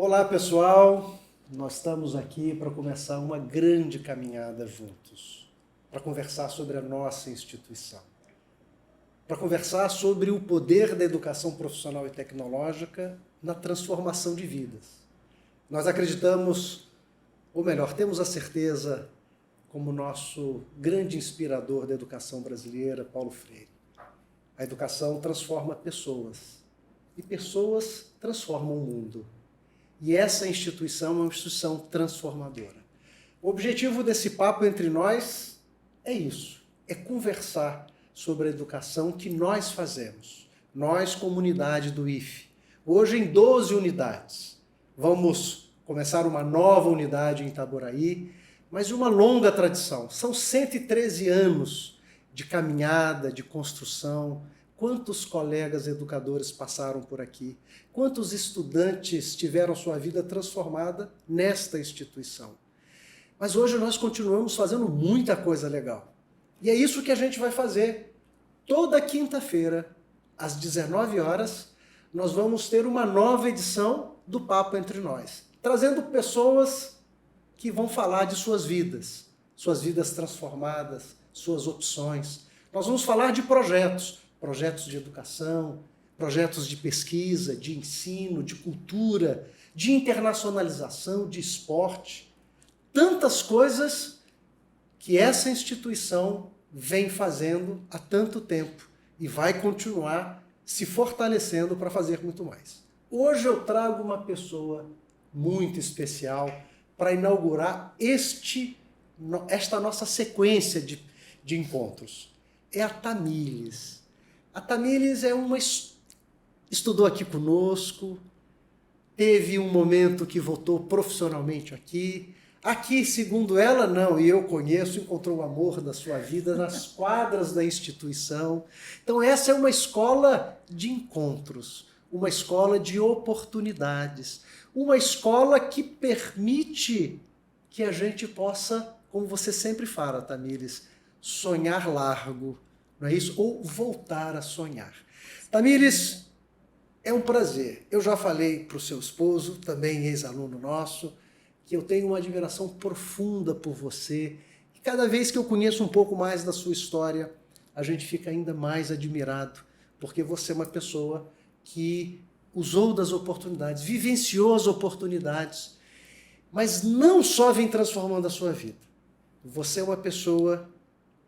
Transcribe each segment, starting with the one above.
Olá, pessoal! Nós estamos aqui para começar uma grande caminhada juntos, para conversar sobre a nossa instituição, para conversar sobre o poder da educação profissional e tecnológica na transformação de vidas. Nós acreditamos, ou melhor, temos a certeza, como nosso grande inspirador da educação brasileira, Paulo Freire. A educação transforma pessoas, e pessoas transformam o mundo. E essa instituição é uma instituição transformadora. O objetivo desse papo entre nós é isso, é conversar sobre a educação que nós fazemos, nós, comunidade do IFE. Hoje em 12 unidades. Vamos começar uma nova unidade em Itaboraí, mas de uma longa tradição. São 113 anos de caminhada, de construção. Quantos colegas educadores passaram por aqui? Quantos estudantes tiveram sua vida transformada nesta instituição? Mas hoje nós continuamos fazendo muita coisa legal. E é isso que a gente vai fazer. Toda quinta-feira, às 19 horas, nós vamos ter uma nova edição do Papo Entre Nós, trazendo pessoas que vão falar de suas vidas transformadas, suas opções. Nós vamos falar de projetos de educação, projetos de pesquisa, de ensino, de cultura, de internacionalização, de esporte. Tantas coisas que essa instituição vem fazendo há tanto tempo e vai continuar se fortalecendo para fazer muito mais. Hoje eu trago uma pessoa muito especial para inaugurar esta nossa sequência de encontros. É a Tamílis. A Tamílis estudou aqui conosco, teve um momento que voltou profissionalmente aqui. Aqui, segundo ela, não, e eu conheço, encontrou o amor da sua vida nas quadras da instituição. Então essa é uma escola de encontros, uma escola de oportunidades, uma escola que permite que a gente possa, como você sempre fala, Tamílis, sonhar largo, não é isso? Ou voltar a sonhar. Tamílis, é um prazer. Eu já falei para o seu esposo, também ex-aluno nosso, que eu tenho uma admiração profunda por você. E cada vez que eu conheço um pouco mais da sua história, a gente fica ainda mais admirado, porque você é uma pessoa que usou das oportunidades, vivenciou as oportunidades, mas não só vem transformando a sua vida. Você é uma pessoa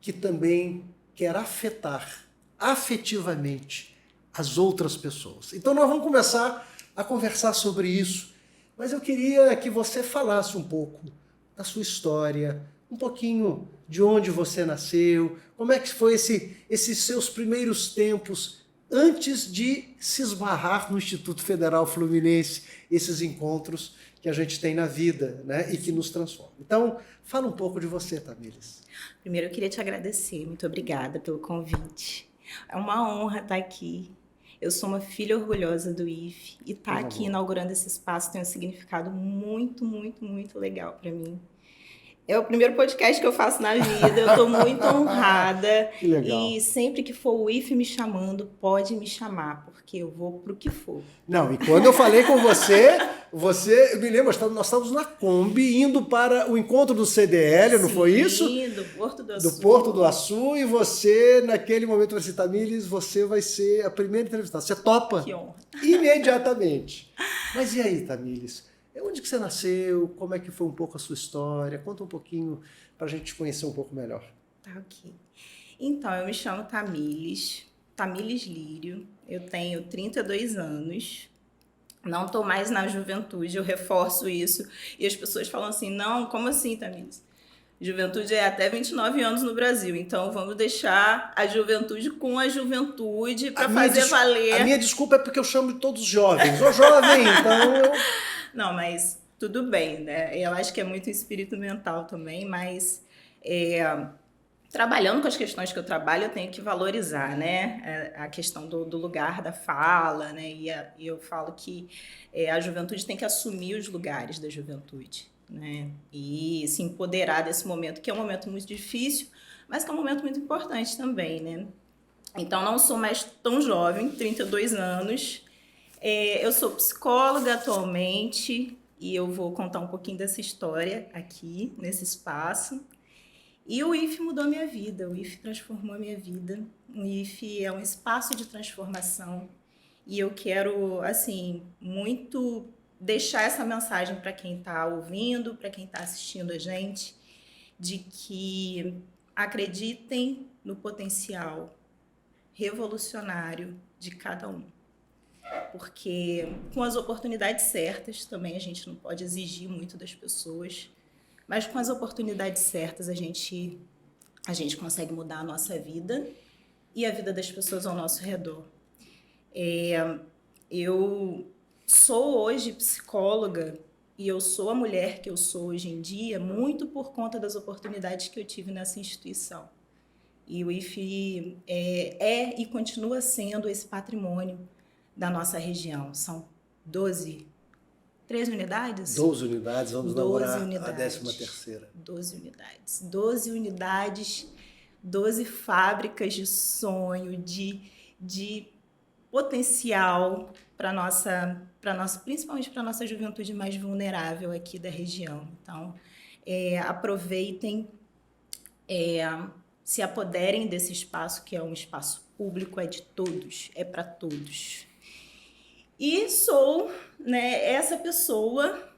que também quer afetar afetivamente as outras pessoas. Então nós vamos começar a conversar sobre isso, mas eu queria que você falasse um pouco da sua história, um pouquinho de onde você nasceu, como é que foi esses seus primeiros tempos antes de se esbarrar no Instituto Federal Fluminense, esses encontros que a gente tem na vida, né, e que nos transformam. Então, fala um pouco de você, Tamílis. Primeiro, eu queria te agradecer. Muito obrigada pelo convite. É uma honra estar aqui. Eu sou uma filha orgulhosa do IFE e estar aqui inaugurando esse espaço tem um significado muito, muito, muito legal para mim. É o primeiro podcast que eu faço na vida, eu estou muito honrada. Que legal. E sempre que for o IFE me chamando, pode me chamar, porque eu vou para o que for. Não, e quando eu falei com você, eu me lembro, nós estávamos na Kombi indo para o encontro do CDL, não foi isso? Sim, do Porto do Açu. Do Porto do Açu, e você, naquele momento, falou assim, Tamílis, você vai ser a primeira entrevistada. Você topa? Que honra. Imediatamente. Mas e aí, Tamílis? Onde que você nasceu? Como é que foi um pouco a sua história? Conta um pouquinho para a gente te conhecer um pouco melhor. Tá, ok. Então, eu me chamo Tamílis Lírio, eu tenho 32 anos, não estou mais na juventude, eu reforço isso, e as pessoas falam assim, não, como assim, Tamílis? Juventude é até 29 anos no Brasil, então vamos deixar a juventude com a juventude para fazer valer. A minha desculpa é porque eu chamo de todos jovens. Ô jovem, então eu... Não, mas tudo bem, né? Eu acho que é muito espírito mental também, mas trabalhando com as questões que eu trabalho, eu tenho que valorizar, né? A questão do lugar da fala, né? E eu falo que a juventude tem que assumir os lugares da juventude, né? E se empoderar desse momento, que é um momento muito difícil, mas que é um momento muito importante também, né? Então, não sou mais tão jovem, 32 anos, Eu sou psicóloga atualmente e eu vou contar um pouquinho dessa história aqui, nesse espaço. E o IF mudou minha vida, o IF transformou a minha vida. O IF é um espaço de transformação e eu quero, assim, muito deixar essa mensagem para quem está ouvindo, para quem está assistindo a gente, de que acreditem no potencial revolucionário de cada um. Porque com as oportunidades certas, também a gente não pode exigir muito das pessoas, mas com as oportunidades certas a gente consegue mudar a nossa vida e a vida das pessoas ao nosso redor. Eu sou hoje psicóloga e eu sou a mulher que eu sou hoje em dia muito por conta das oportunidades que eu tive nessa instituição. E o IF e continua sendo esse patrimônio da nossa região. São 13 unidades? 12 unidades, vamos namorar unidades, a 13ª. 12 unidades. 12 unidades, 12 fábricas de sonho, de potencial para nossa, principalmente para a nossa juventude mais vulnerável aqui da região. Então, aproveitem, se apoderem desse espaço, que é um espaço público, é de todos, é para todos. E sou, né, essa pessoa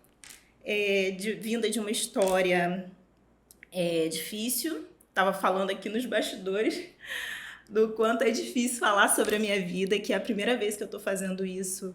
vinda de uma história difícil. Estava falando aqui nos bastidores do quanto é difícil falar sobre a minha vida, que é a primeira vez que eu estou fazendo isso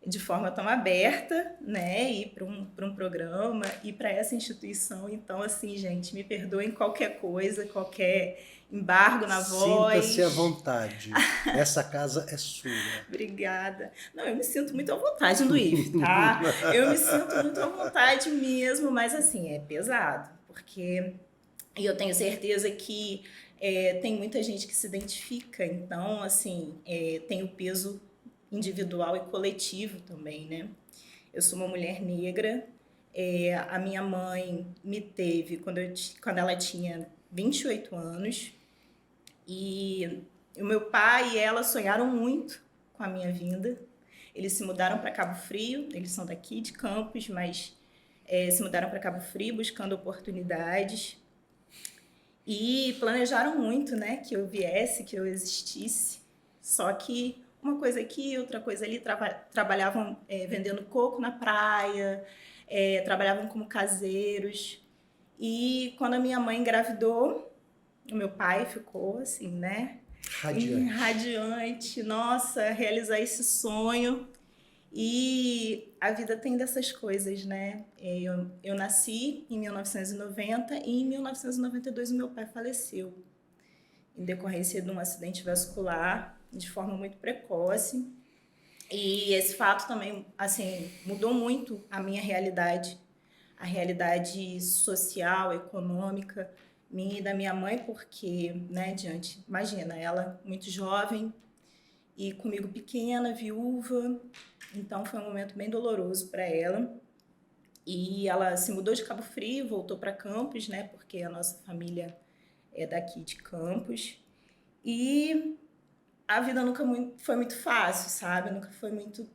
de forma tão aberta, né, ir para um programa, ir para essa instituição. Então, assim, gente, me perdoem qualquer coisa, qualquer embargo na voz. Sinta-se à vontade. Essa casa é sua. Obrigada. Não, eu me sinto muito à vontade no IF, tá? Eu me sinto muito à vontade mesmo, mas assim, é pesado, porque eu tenho certeza que tem muita gente que se identifica, então, assim, tem o peso individual e coletivo também, né? Eu sou uma mulher negra, a minha mãe me teve quando ela tinha 28 anos, e o meu pai e ela sonharam muito com a minha vinda. Eles se mudaram para Cabo Frio, eles são daqui de Campos, mas se mudaram para Cabo Frio buscando oportunidades e planejaram muito, né, que eu viesse, que eu existisse. Só que uma coisa aqui, outra coisa ali, trabalhavam vendendo coco na praia, trabalhavam como caseiros. E quando a minha mãe engravidou, o meu pai ficou assim, né? Radiante. Nossa, realizar esse sonho. E a vida tem dessas coisas, né? Eu nasci em 1990 e em 1992 o meu pai faleceu em decorrência de um acidente vascular de forma muito precoce. E esse fato também, assim, mudou muito a minha realidade, a realidade social, econômica, minha e da minha mãe, porque, né, imagina, ela muito jovem e comigo pequena, viúva, então foi um momento bem doloroso para ela. E ela se mudou de Cabo Frio, voltou para Campos, né, porque a nossa família é daqui de Campos. E a vida nunca foi muito fácil, sabe? Nunca foi muito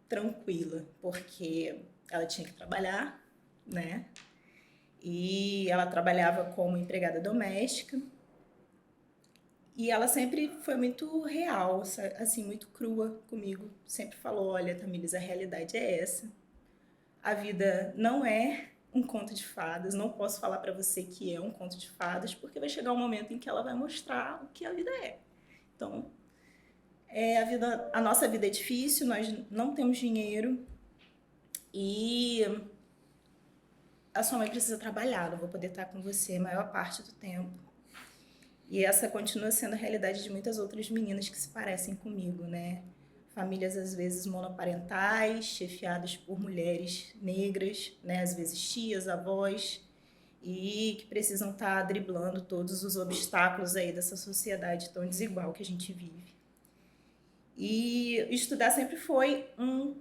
tranquila, porque ela tinha que trabalhar, né? E ela trabalhava como empregada doméstica. E ela sempre foi muito real, assim, muito crua comigo. Sempre falou, olha, Tamires, a realidade é essa. A vida não é um conto de fadas. Não posso falar para você que é um conto de fadas, porque vai chegar um momento em que ela vai mostrar o que a vida é. Então, a nossa vida é difícil, nós não temos dinheiro e a sua mãe precisa trabalhar, não vou poder estar com você a maior parte do tempo. E essa continua sendo a realidade de muitas outras meninas que se parecem comigo, né? Famílias, às vezes, monoparentais, chefiadas por mulheres negras, né? Às vezes tias, avós, e que precisam estar driblando todos os obstáculos aí dessa sociedade tão desigual que a gente vive. E estudar sempre foi um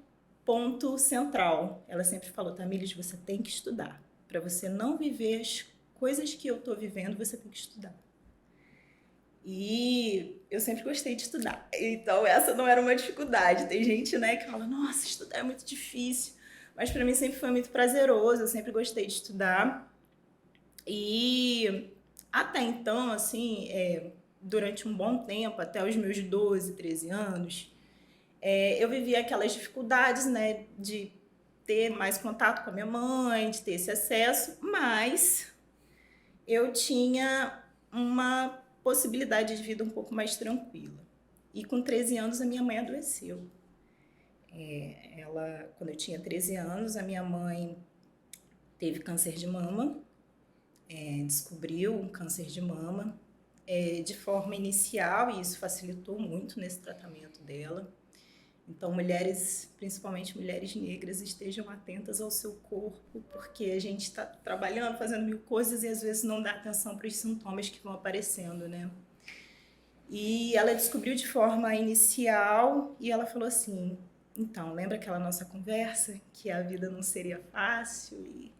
ponto central. Ela sempre falou, Tamires, você tem que estudar. Para você não viver as coisas que eu estou vivendo, você tem que estudar. E eu sempre gostei de estudar. Então, essa não era uma dificuldade. Tem gente, né, que fala, nossa, estudar é muito difícil. Mas para mim sempre foi muito prazeroso, eu sempre gostei de estudar. E até então, assim, durante um bom tempo, até os meus 12, 13 anos, eu vivia aquelas dificuldades, né, de ter mais contato com a minha mãe, de ter esse acesso, mas eu tinha uma possibilidade de vida um pouco mais tranquila. E com 13 anos a minha mãe adoeceu. Quando eu tinha 13 anos, a minha mãe teve câncer de mama, descobriu um câncer de mama de forma inicial, e isso facilitou muito nesse tratamento dela. Então, mulheres, principalmente mulheres negras, estejam atentas ao seu corpo, porque a gente está trabalhando, fazendo mil coisas e às vezes não dá atenção para os sintomas que vão aparecendo, né? E ela descobriu de forma inicial e ela falou assim, então, lembra aquela nossa conversa que a vida não seria fácil e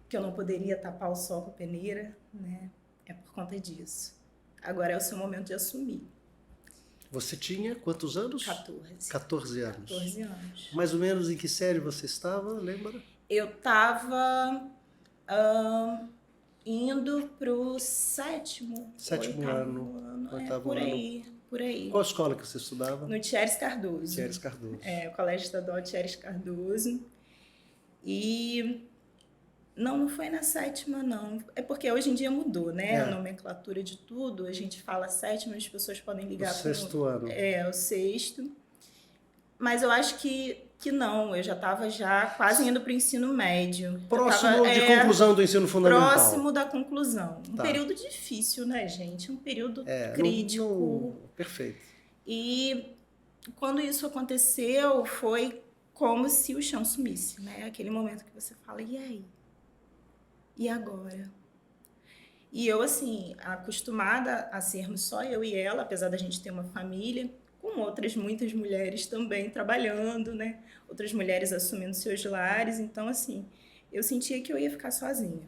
que eu não poderia tapar o sol com a peneira, né? É por conta disso. Agora é o seu momento de assumir. Você tinha quantos anos? 14. 14 anos. 14 anos. Mais ou menos em que série você estava, lembra? Eu estava indo pro sétimo ano. Oitavo por ano. aí, por aí. Qual escola que você estudava? No Thieres Cardoso. Thieres Cardoso. O Colégio Estadual Thieres Cardoso. E não foi na sétima, não. É porque hoje em dia mudou, né? A nomenclatura de tudo. A gente fala sétima, as pessoas podem ligar para o sexto ano. O sexto. Mas eu acho que não. Eu já estava quase indo para o ensino médio. Próximo de conclusão do ensino fundamental. Próximo da conclusão. Um período difícil, né, gente? Um período crítico. Perfeito. E quando isso aconteceu, foi como se o chão sumisse, né? Aquele momento que você fala, e aí? E agora? E eu, assim, acostumada a sermos só eu e ela, apesar da gente ter uma família, com outras muitas mulheres também trabalhando, né? Outras mulheres assumindo seus lares. Então, assim, eu sentia que eu ia ficar sozinha.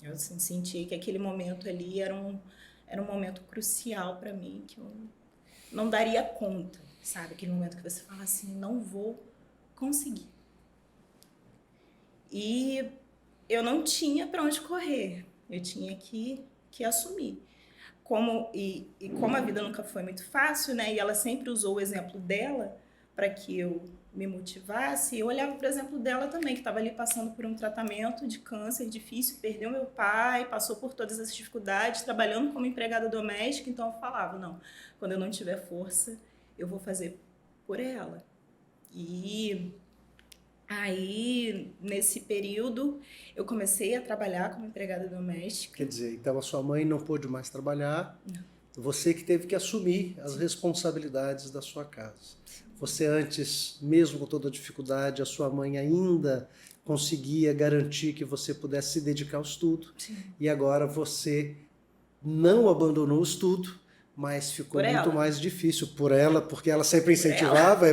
Eu assim, sentia que aquele momento ali era um momento crucial para mim, que eu não daria conta, sabe? Aquele momento que você fala assim, não vou conseguir. E eu não tinha para onde correr, eu tinha que assumir. Como a vida nunca foi muito fácil, né? E ela sempre usou o exemplo dela para que eu me motivasse, eu olhava para o exemplo dela também, que estava ali passando por um tratamento de câncer difícil, perdeu meu pai, passou por todas essas dificuldades, trabalhando como empregada doméstica, então eu falava, não, quando eu não tiver força, eu vou fazer por ela. E aí, nesse período, eu comecei a trabalhar como empregada doméstica. Quer dizer, então a sua mãe não pôde mais trabalhar, você que teve que assumir as responsabilidades da sua casa. Você antes, mesmo com toda a dificuldade, a sua mãe ainda conseguia garantir que você pudesse se dedicar ao estudo. Sim. E agora você não abandonou o estudo, mas ficou muito mais difícil por ela, porque ela sempre incentivava.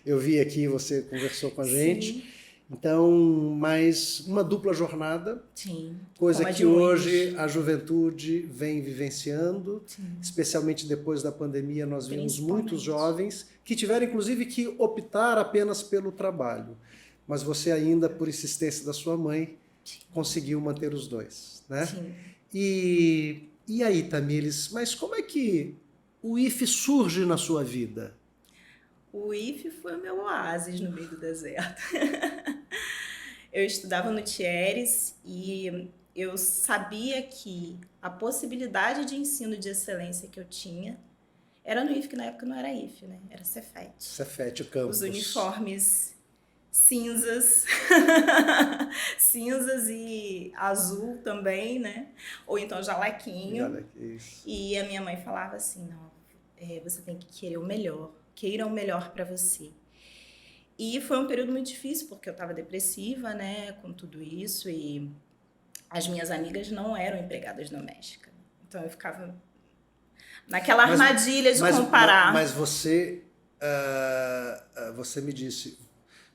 Eu vi aqui, você conversou com a gente. Sim. Então, mais uma dupla jornada, sim, coisa que hoje a juventude vem vivenciando, sim, especialmente depois da pandemia, nós vimos muitos jovens que tiveram inclusive que optar apenas pelo trabalho, mas você ainda, por insistência da sua mãe, sim, conseguiu manter os dois, né? Sim. E aí, Tamires, mas como é que o IFE surge na sua vida? O IFE foi o meu oásis no meio do deserto. Eu estudava no Thieres e eu sabia que a possibilidade de ensino de excelência que eu tinha era no IFE, que na época não era IFE, né? Era Cefet. Cefet, o campus. Os uniformes cinzas, cinzas e azul também, né? Ou então jalequinho. E a minha mãe falava assim, não, você tem que querer o melhor. Queira o melhor para você. E foi um período muito difícil, porque eu estava depressiva, né, com tudo isso, e as minhas amigas não eram empregadas domésticas. Então eu ficava naquela armadilha de comparar. Mas você me disse,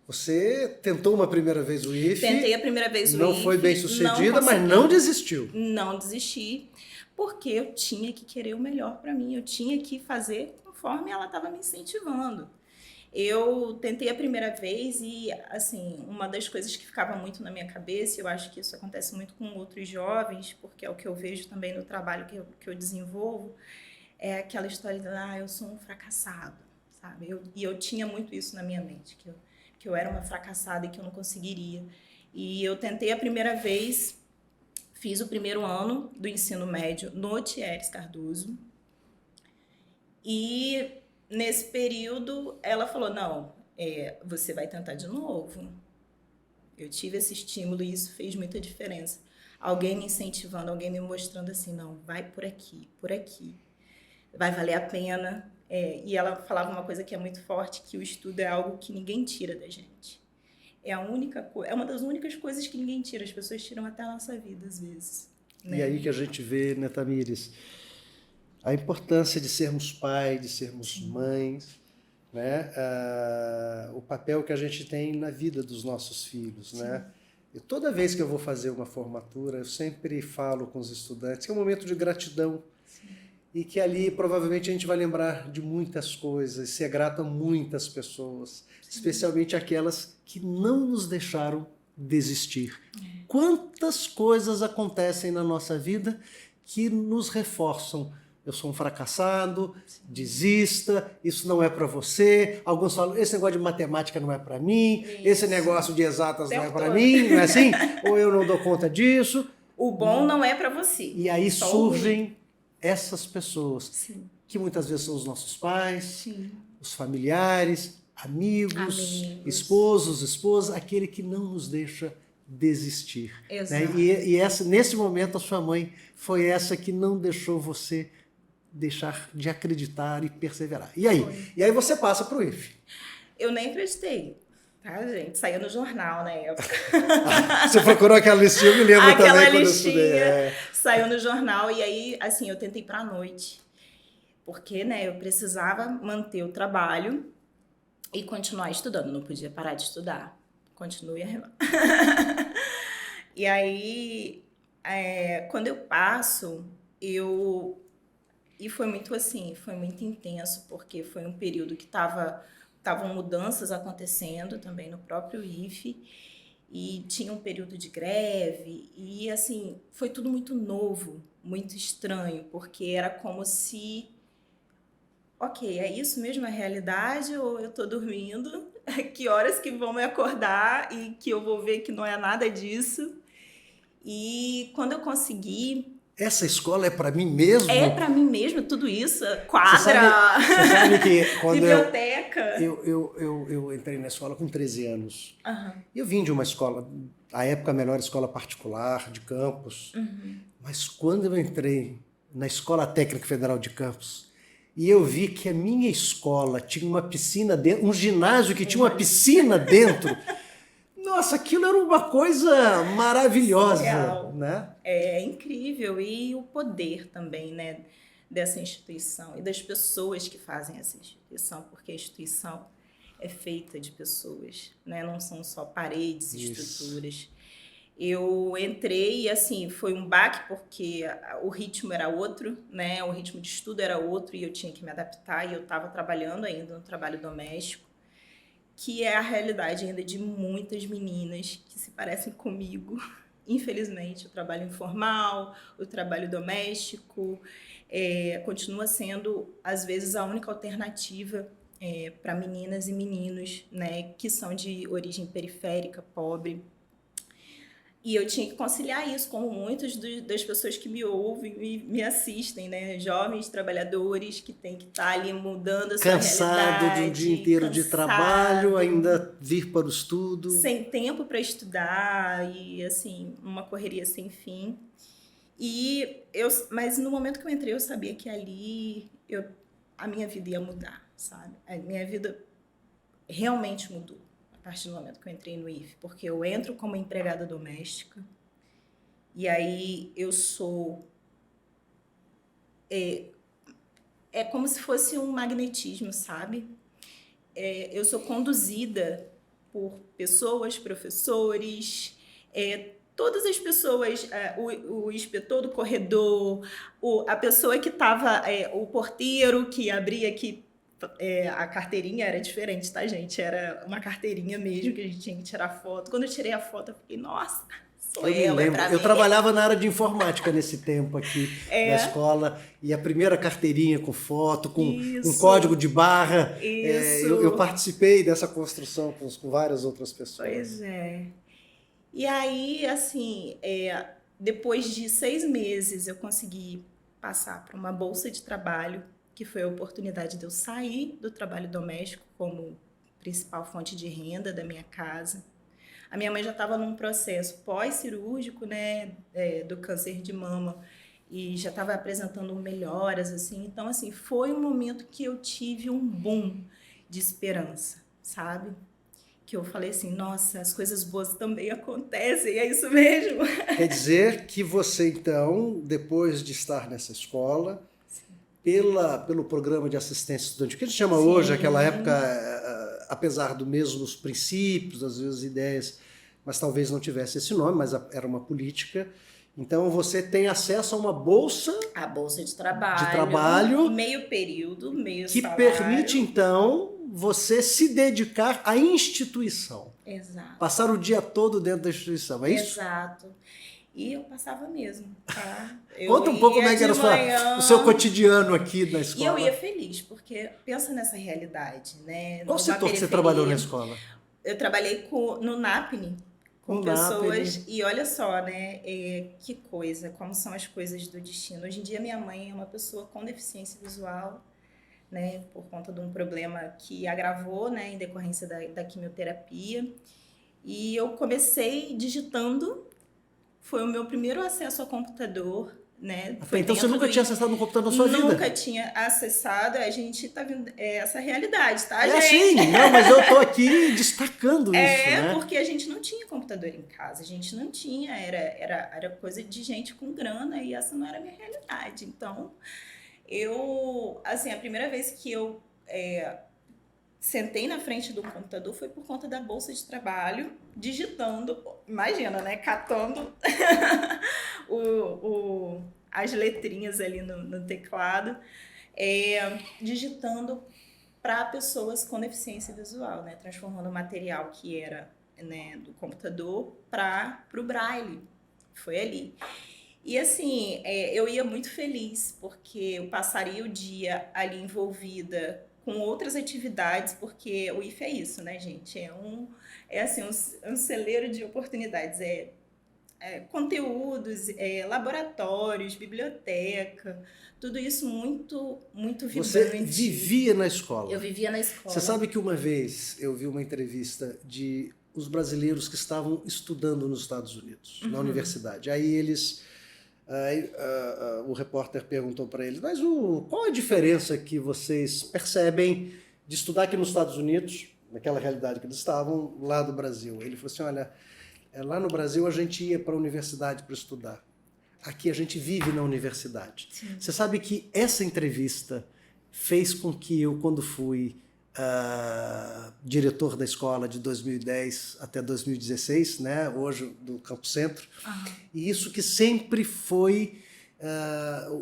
você tentou uma primeira vez o IFE. Tentei a primeira vez o IFE. Não foi bem sucedida, mas não desistiu. Não desisti. porque eu tinha que querer o melhor para mim, eu tinha que fazer conforme ela estava me incentivando. Eu tentei a primeira vez e, assim, uma das coisas que ficava muito na minha cabeça, eu acho que isso acontece muito com outros jovens, porque é o que eu vejo também no trabalho que eu desenvolvo, é aquela história de, eu sou um fracassado, sabe? E eu tinha muito isso na minha mente, que eu era uma fracassada e que eu não conseguiria. E eu tentei a primeira vez, fiz o primeiro ano do ensino médio no Thieres Cardoso, e nesse período ela falou, não, você vai tentar de novo. Eu tive esse estímulo e isso fez muita diferença. Alguém me incentivando, alguém me mostrando assim, não, vai por aqui, vai valer a pena. E ela falava uma coisa que é muito forte, que o estudo é algo que ninguém tira da gente. É uma das únicas coisas que ninguém tira, as pessoas tiram até a nossa vida às vezes. Né? E aí que a gente vê, né, Tamires, a importância de sermos pais, de sermos mães, né? O papel que a gente tem na vida dos nossos filhos, né? E toda vez que eu vou fazer uma formatura, eu sempre falo com os estudantes que é um momento de gratidão. Sim. E que ali provavelmente a gente vai lembrar de muitas coisas, ser grato a muitas pessoas, sim, especialmente aquelas que não nos deixaram desistir. Quantas coisas acontecem na nossa vida que nos reforçam. Eu sou um fracassado, desista, isso não é para você. Alguns falam, esse negócio de matemática não é para mim, esse negócio de exatas não é para mim, não é assim? Ou eu não dou conta disso. O bom não é para você. E aí surgem essas pessoas, sim, que muitas vezes são os nossos pais, sim, os familiares, amigos, esposos, esposas, aquele que não nos deixa desistir. Né? E nesse momento a sua mãe foi essa que não deixou você deixar de acreditar e perseverar. E aí? Foi. E aí você passa para o IFE. Eu nem acreditei, tá, gente? Saiu no jornal na época. Você procurou aquela listinha, eu me lembro aquela também quando listinha, eu estudei. Saiu no jornal e aí, assim, eu tentei para a noite. Porque, né, eu precisava manter o trabalho e continuar estudando. Não podia parar de estudar. Continue a remar. E aí, quando eu passo, E foi muito assim, foi muito intenso, porque foi um período que estavam mudanças acontecendo também no próprio IFE, e tinha um período de greve, e assim, foi tudo muito novo, muito estranho, porque era como se, ok, é isso mesmo a realidade, ou eu tô dormindo? Que horas que vão me acordar e que eu vou ver que não é nada disso? E quando eu consegui... Essa escola é para mim mesmo? É para mim mesmo, tudo isso. Quadra, você sabe que quando biblioteca. Eu entrei na escola com 13 anos. Uhum. Eu vim de uma escola, à época a melhor escola particular de Campos. Uhum. Mas quando eu entrei na Escola Técnica Federal de Campos, e eu vi que a minha escola tinha uma piscina dentro, um ginásio que tinha uma piscina dentro... Nossa, aquilo era uma coisa maravilhosa, surreal, né? É incrível. E o poder também, né, dessa instituição e das pessoas que fazem essa instituição, porque a instituição é feita de pessoas, né? Não são só paredes e estruturas. Eu entrei e, assim, foi um baque porque o ritmo era outro, né? O ritmo de estudo era outro e eu tinha que me adaptar, e eu estava trabalhando ainda no trabalho doméstico, que é a realidade ainda de muitas meninas que se parecem comigo. Infelizmente, o trabalho informal, o trabalho doméstico, continua sendo, às vezes, a única alternativa para meninas e meninos, né, que são de origem periférica, pobre. E eu tinha que conciliar isso, como muitas das pessoas que me ouvem e me assistem, né? Jovens trabalhadores que têm que estar ali mudando a sua realidade. Cansado de um dia inteiro de trabalho, ainda vir para o estudo. Sem tempo para estudar e, assim, uma correria sem fim. Mas no momento que eu entrei, eu sabia que ali a minha vida ia mudar, sabe? A minha vida realmente mudou a partir do momento que eu entrei no IFE, porque eu entro como empregada doméstica e aí eu sou... É como se fosse um magnetismo, sabe? Eu sou conduzida por pessoas, professores, todas as pessoas, o inspetor do corredor, a pessoa que estava, o porteiro que abria aqui, a carteirinha era diferente, tá, gente? Era uma carteirinha mesmo que a gente tinha que tirar foto. Quando eu tirei a foto, eu fiquei, nossa, sou Eu me lembro. Eu trabalhava na área de informática nesse tempo aqui na escola, e a primeira carteirinha com foto, com um código de barra. Eu participei dessa construção com várias outras pessoas. Pois é. E aí, assim, depois de 6 meses, eu consegui passar para uma bolsa de trabalho, que foi a oportunidade de eu sair do trabalho doméstico como principal fonte de renda da minha casa. A minha mãe já estava num processo pós-cirúrgico, né, do câncer de mama, e já estava apresentando melhoras, assim. Então, assim, foi um momento que eu tive um boom de esperança, sabe? Que eu falei assim, nossa, as coisas boas também acontecem, é isso mesmo. Quer dizer que você, então, depois de estar nessa escola, pelo programa de assistência estudantil, que a gente chama hoje, aquela época, apesar dos mesmos princípios, às vezes ideias, mas talvez não tivesse esse nome, mas era uma política. Então você tem acesso a uma bolsa... A bolsa de trabalho. Meio período, meio que salário. Permite, então, você se dedicar à instituição. Exato. Passar o dia todo dentro da instituição, é isso? Exato. E eu passava mesmo, tá? Conta um pouco como é que era o seu cotidiano aqui na escola. E eu ia feliz, porque pensa nessa realidade, né? Qual setor que você trabalhou na escola? Eu trabalhei no NAPNE, com pessoas, e olha só, né, que coisa, como são as coisas do destino. Hoje em dia minha mãe é uma pessoa com deficiência visual, né, por conta de um problema que agravou, né, em decorrência da quimioterapia, e eu comecei digitando, foi o meu primeiro acesso ao computador, né? Então você nunca tinha acessado um computador na sua vida? Nunca tinha acessado, a gente tá vendo essa realidade, tá, gente? Sim, não, mas eu tô aqui destacando isso, né? Porque a gente não tinha computador em casa, a gente não tinha, era coisa de gente com grana, e essa não era a minha realidade. Então, assim, a primeira vez que eu sentei na frente do computador foi por conta da bolsa de trabalho, digitando, imagina, né, catando as letrinhas ali no teclado, digitando para pessoas com deficiência visual, né, transformando o material que era, né, do computador para o Braille. Foi ali. E assim, eu ia muito feliz, porque eu passaria o dia ali envolvida com outras atividades, porque o IFE é isso, né, gente? É um celeiro de oportunidades, conteúdos, laboratórios, biblioteca, tudo isso muito, muito vibrante. Você vivia na escola? Eu vivia na escola. Você sabe que uma vez eu vi uma entrevista de os brasileiros que estavam estudando nos Estados Unidos, na universidade. Aí o repórter perguntou para eles, mas qual a diferença que vocês percebem de estudar aqui nos Estados Unidos, naquela realidade que eles estavam, lá do Brasil? Ele falou assim, olha, lá no Brasil a gente ia para a universidade para estudar. Aqui a gente vive na universidade. Sim. Você sabe que essa entrevista fez com que eu, quando fui diretor da escola de 2010 até 2016, né, hoje do Campo Centro, e isso que sempre foi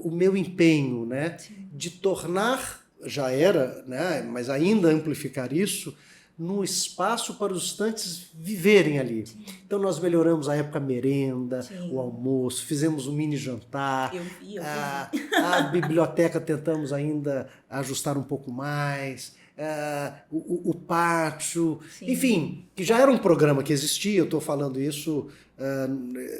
o meu empenho, né, de tornar, já era, né, mas ainda amplificar isso, num espaço para os estudantes viverem ali. Sim. Então nós melhoramos a época merenda, sim, o almoço, fizemos um mini jantar, eu vi. A biblioteca tentamos ainda ajustar um pouco mais, o pátio, sim, enfim, que já era um programa que existia, eu estou falando isso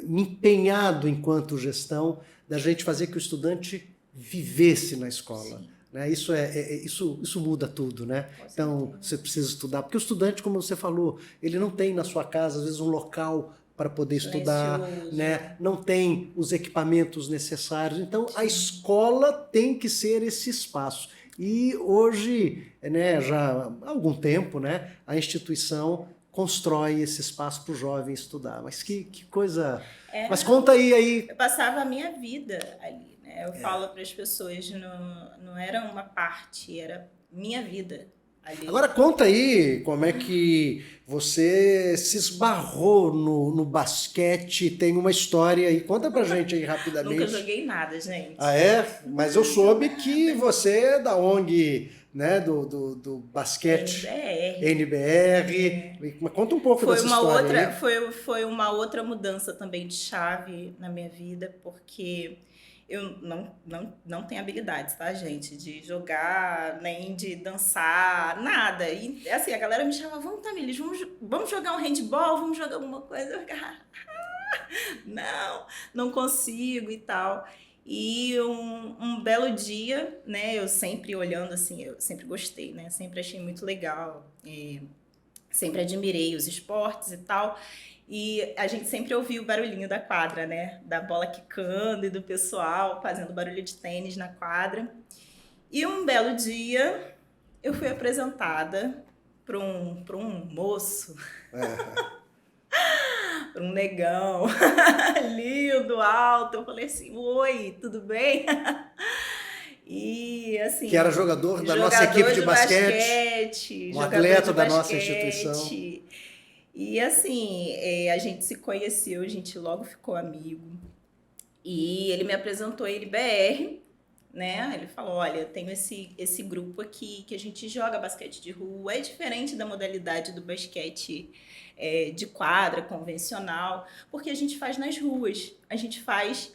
empenhado enquanto gestão, da gente fazer que o estudante vivesse na escola. Sim. Né? Isso muda tudo, né? Então, você precisa estudar, porque o estudante, como você falou, ele não tem na sua casa, às vezes, um local para poder estudar, né? Não tem os equipamentos necessários. Então, a escola tem que ser esse espaço. E hoje, né, já há algum tempo, né, a instituição constrói esse espaço para o jovem estudar. Mas que coisa... Mas conta aí. Eu passava a minha vida ali, né? Eu falo para as pessoas, não era uma parte, era minha vida ali. Agora conta aí como é que você se esbarrou no basquete, tem uma história aí. Conta pra gente aí rapidamente. Nunca joguei nada, gente. Ah, é? Mas eu soube que você é da ONG, né, do basquete. NBR. Mas conta um pouco dessa história aí. Foi uma outra mudança também de chave na minha vida, porque eu não tenho habilidades, tá, gente? De jogar, nem de dançar, nada. E assim, a galera me chamava, vamos, Tamires, vamos jogar um handball, vamos jogar alguma coisa. Eu ficava, não consigo e tal. E um belo dia, né, eu sempre olhando assim, eu sempre gostei, né, sempre achei muito legal, sempre admirei os esportes e tal, e a gente sempre ouvia o barulhinho da quadra, né, da bola quicando e do pessoal fazendo barulho de tênis na quadra. E um belo dia, eu fui apresentada para um moço, para um negão, lindo, alto. Eu falei assim, oi, tudo bem? E assim... Que era jogador da nossa equipe de basquete, um atleta da nossa instituição. E assim, a gente se conheceu, a gente logo ficou amigo. E ele me apresentou a NBR, né? Ele falou, olha, eu tenho esse grupo aqui que a gente joga basquete de rua, é diferente da modalidade do basquete de quadra convencional, porque a gente faz nas ruas, a gente faz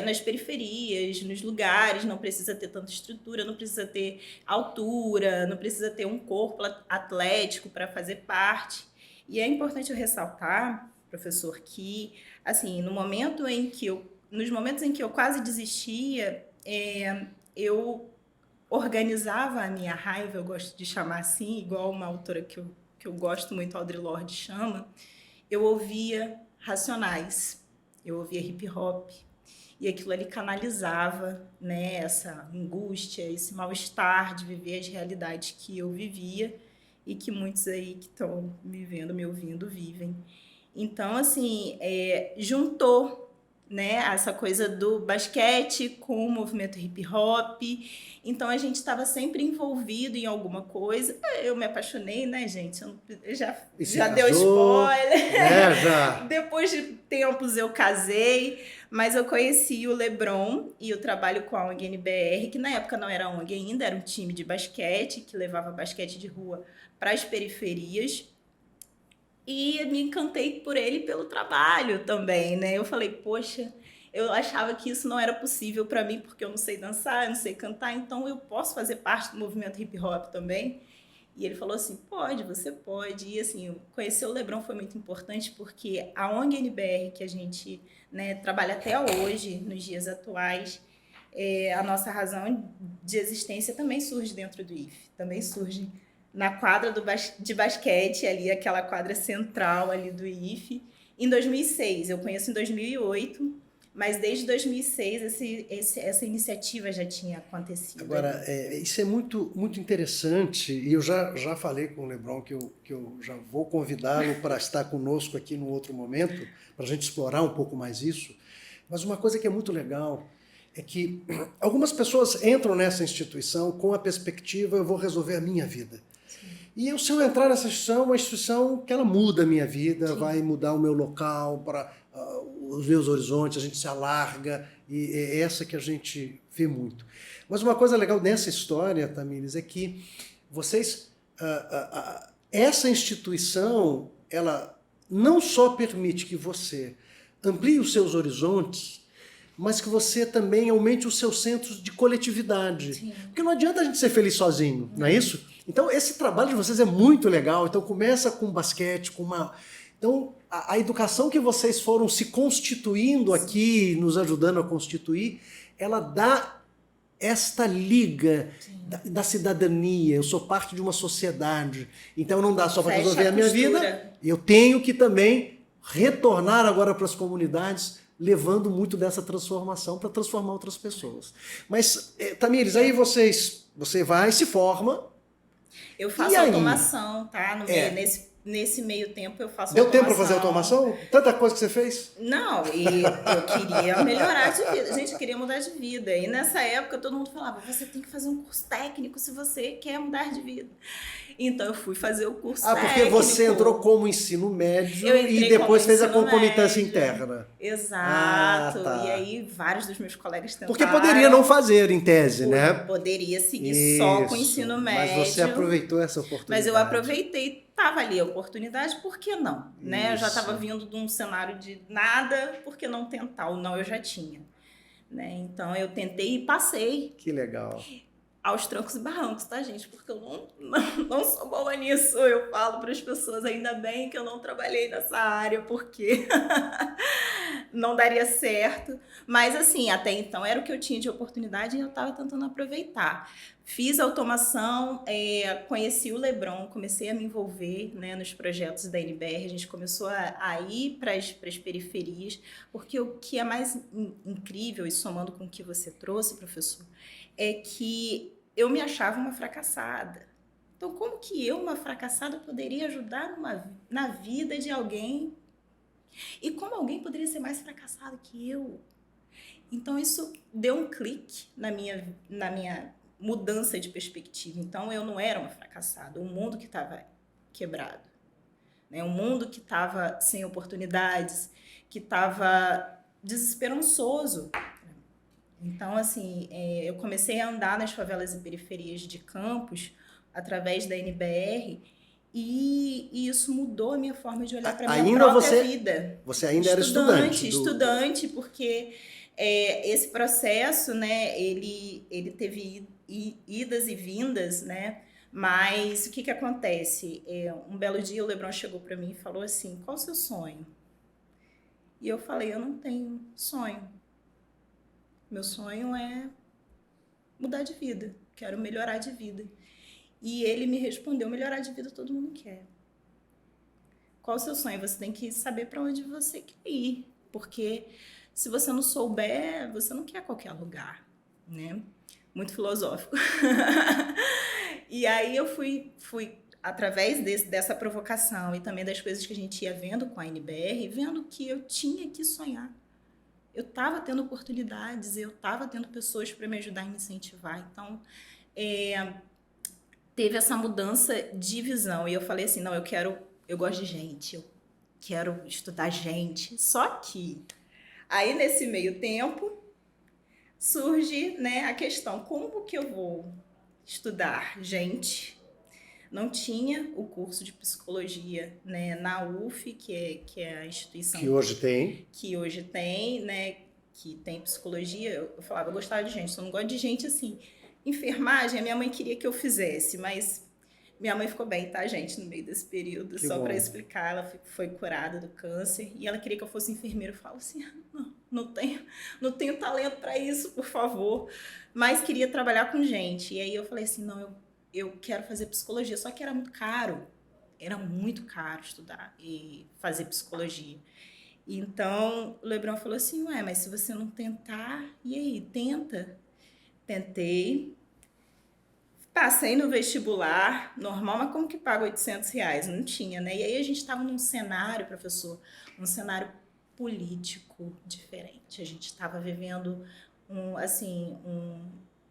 nas periferias, nos lugares, não precisa ter tanta estrutura, não precisa ter altura, não precisa ter um corpo atlético para fazer parte. E é importante eu ressaltar, professor, que assim, nos momentos em que eu quase desistia, eu organizava a minha raiva, eu gosto de chamar assim, igual uma autora que eu gosto muito, Audre Lorde, chama. Eu ouvia Racionais, eu ouvia hip hop, e aquilo ali canalizava, né, essa angústia, esse mal-estar de viver as realidades que eu vivia e que muitos aí que estão me vendo, me ouvindo, vivem. Então, assim, juntou, né, essa coisa do basquete com o movimento hip hop. Então a gente estava sempre envolvido em alguma coisa. Eu me apaixonei, né, gente? Eu já deu spoiler. Né, já. Depois de tempos eu casei, mas eu conheci o LeBron e o trabalho com a ONG NBR, que na época não era ONG ainda, era um time de basquete que levava basquete de rua para as periferias. E me encantei por ele pelo trabalho também, né? Eu falei, poxa, eu achava que isso não era possível para mim, porque eu não sei dançar, eu não sei cantar, então eu posso fazer parte do movimento hip hop também? E ele falou assim, pode, você pode. E assim, conhecer o LeBron foi muito importante, porque a ONG NBR, que a gente, né, trabalha até hoje, nos dias atuais, a nossa razão de existência também surge dentro do IFE, também surge na quadra de basquete, ali, aquela quadra central ali do IFE, em 2006. Eu conheço em 2008, mas desde 2006 essa iniciativa já tinha acontecido. Agora, isso é muito, muito interessante, e eu já falei com o LeBron que eu já vou convidá-lo para estar conosco aqui num outro momento, para a gente explorar um pouco mais isso. Mas uma coisa que é muito legal é que algumas pessoas entram nessa instituição com a perspectiva, eu vou resolver a minha vida. E se eu entrar nessa instituição, uma instituição que ela muda a minha vida, sim, vai mudar o meu local, para os meus horizontes, a gente se alarga, e é essa que a gente vê muito. Mas uma coisa legal nessa história, Tamires, é que vocês, essa instituição, ela não só permite que você amplie os seus horizontes, mas que você também aumente os seus centros de coletividade. Sim. Porque não adianta a gente ser feliz sozinho, não é isso? Então, esse trabalho de vocês é muito legal. Então, começa com basquete, com uma... Então, a educação que vocês foram se constituindo aqui, nos ajudando a constituir, ela dá esta liga da cidadania. Eu sou parte de uma sociedade. Então, não dá só para resolver a minha vida. Eu tenho que também retornar agora para as comunidades, levando muito dessa transformação para transformar outras pessoas. Mas, Tamires, aí você vai, se forma. Eu faço automação, tá? nesse meio tempo eu faço Deu tempo automação. para fazer automação? Tanta coisa que você fez? Não, e eu queria melhorar de vida. Gente, eu queria mudar de vida. E nessa época todo mundo falava, você tem que fazer um curso técnico se você quer mudar de vida. Então eu fui fazer o curso técnico. Porque você entrou como ensino médio e entrei depois como fez a ensino concomitância médio. interna. Exato. Tá. E aí vários dos meus colegas tentaram. Porque poderia não fazer em tese, né? Poderia seguir só com o ensino médio. Mas você aproveitou essa oportunidade. Mas eu aproveitei, estava ali a oportunidade, por que não? Né? Eu já Isso. estava vindo de um cenário de nada, por que não tentar? O não eu já tinha. Né? Então eu tentei e passei. Que legal. Aos trancos e barrancos, tá, gente? Porque eu não sou boa nisso. Eu falo para as pessoas, ainda bem que eu não trabalhei nessa área, porque não daria certo. Mas, assim, até então era o que eu tinha de oportunidade e eu estava tentando aproveitar. Fiz automação, conheci o Lebron, comecei a me envolver, né, nos projetos da NBR. A gente começou a ir para as periferias, porque o que é mais incrível, e somando com o que você trouxe, professor, é que eu me achava uma fracassada. Então, como que eu, uma fracassada, poderia ajudar na vida de alguém? E como alguém poderia ser mais fracassado que eu? Então, isso deu um clique na minha mudança de perspectiva. Então, eu não era uma fracassada. O mundo que estava quebrado. Né? O mundo que estava sem oportunidades, que estava desesperançoso. Então, assim, eu comecei a andar nas favelas e periferias de Campos através da NBR e isso mudou a minha forma de olhar para a minha própria vida. Você ainda era estudante? Estudante, porque esse processo, né, ele teve idas e vindas, né? Mas o que acontece? Um belo dia o Lebron chegou para mim e falou assim, qual o seu sonho? E eu falei, eu não tenho sonho. Meu sonho é mudar de vida, quero melhorar de vida. E ele me respondeu, melhorar de vida todo mundo quer. Qual o seu sonho? Você tem que saber para onde você quer ir, porque se você não souber, você não quer qualquer lugar, né? Muito filosófico. E aí eu fui através dessa provocação e também das coisas que a gente ia vendo com a NBR, vendo que eu tinha que sonhar. Eu estava tendo oportunidades, eu estava tendo pessoas para me ajudar e me incentivar. Então, teve essa mudança de visão. E eu falei assim, não, eu gosto de gente, eu quero estudar gente. Só que, aí nesse meio tempo, surge, né, a questão, como que eu vou estudar gente? Não tinha o curso de psicologia, né, na UF, que é a instituição... Que hoje tem. Que hoje tem, né, que tem psicologia. Eu falava, eu gostava de gente, só não gosto de gente assim. Enfermagem, a minha mãe queria que eu fizesse, mas minha mãe ficou bem, tá, gente, no meio desse período. Que só para explicar, ela foi curada do câncer e ela queria que eu fosse enfermeira. Eu falo assim, não tenho talento para isso, por favor. Mas queria trabalhar com gente. E aí eu falei assim, não, eu quero fazer psicologia, só que era muito caro. Era muito caro estudar e fazer psicologia. Então, o Lebron falou assim, ué, mas se você não tentar, e aí, tenta. Tentei, passei no vestibular, normal, mas como que paga R$800? Não tinha, né? E aí a gente estava num cenário, professor, um cenário político diferente. A gente estava vivendo um